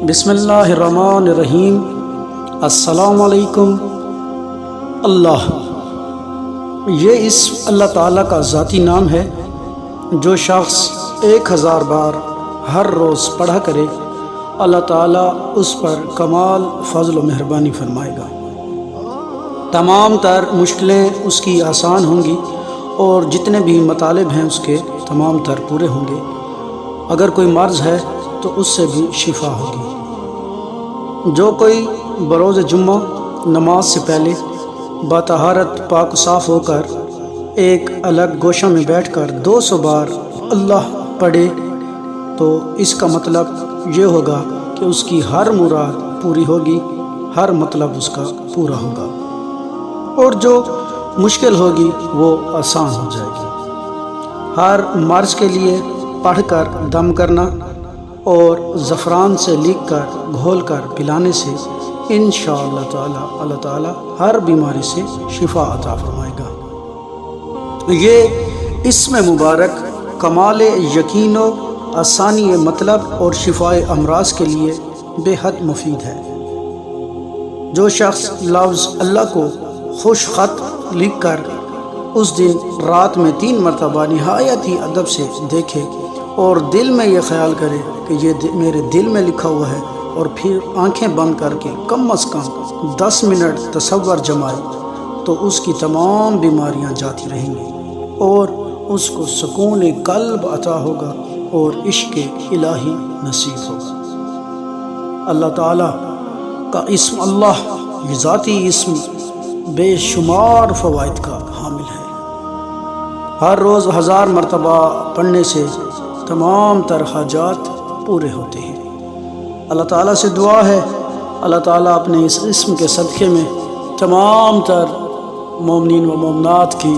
بسم اللہ الرحمن الرحیم۔ السلام علیکم۔ اللہ، یہ اسم اللہ تعالیٰ کا ذاتی نام ہے۔ جو شخص 1000 بار ہر روز پڑھا کرے، اللہ تعالیٰ اس پر کمال فضل و مہربانی فرمائے گا۔ تمام تر مشکلیں اس کی آسان ہوں گی اور جتنے بھی مطالب ہیں اس کے تمام تر پورے ہوں گے۔ اگر کوئی مرض ہے تو اس سے بھی شفا ہوگی۔ جو کوئی بروز جمعہ نماز سے پہلے بطہارت پاک و صاف ہو کر ایک الگ گوشہ میں بیٹھ کر 200 بار اللہ پڑھے تو اس کا مطلب یہ ہوگا کہ اس کی ہر مراد پوری ہوگی، ہر مطلب اس کا پورا ہوگا، اور جو مشکل ہوگی وہ آسان ہو جائے گی۔ ہر مرض کے لیے پڑھ کر دم کرنا اور زعفران سے لکھ کر گھول کر پلانے سے انشاءاللہ تعالی اللہ تعالی ہر بیماری سے شفا عطا فرمائے گا۔ یہ اسم مبارک کمال یقین و آسانی مطلب اور شفائے امراض کے لیے بے حد مفید ہے۔ جو شخص لفظ اللہ کو خوش خط لکھ کر اس دن رات میں 3 مرتبہ نہایت ہی ادب سے دیکھے اور دل میں یہ خیال کرے کہ یہ میرے دل میں لکھا ہوا ہے، اور پھر آنکھیں بند کر کے کم از کم 10 منٹ تصور جمائے، تو اس کی تمام بیماریاں جاتی رہیں گی اور اس کو سکون قلب عطا ہوگا اور عشق الہی نصیب ہوگا۔ اللہ تعالیٰ کا اسم اللہ، یہ ذاتی اسم بے شمار فوائد کا حامل ہے۔ ہر روز 1000 مرتبہ پڑھنے سے تمام تر حاجات پورے ہوتے ہیں۔ اللہ تعالیٰ سے دعا ہے اللہ تعالیٰ اپنے اس اسم کے صدقے میں تمام تر مومنین و مومنات کی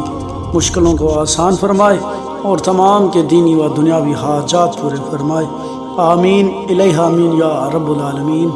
مشکلوں کو آسان فرمائے اور تمام کے دینی و دنیاوی حاجات پورے فرمائے۔ آمین الہ آمین یا رب العالمین۔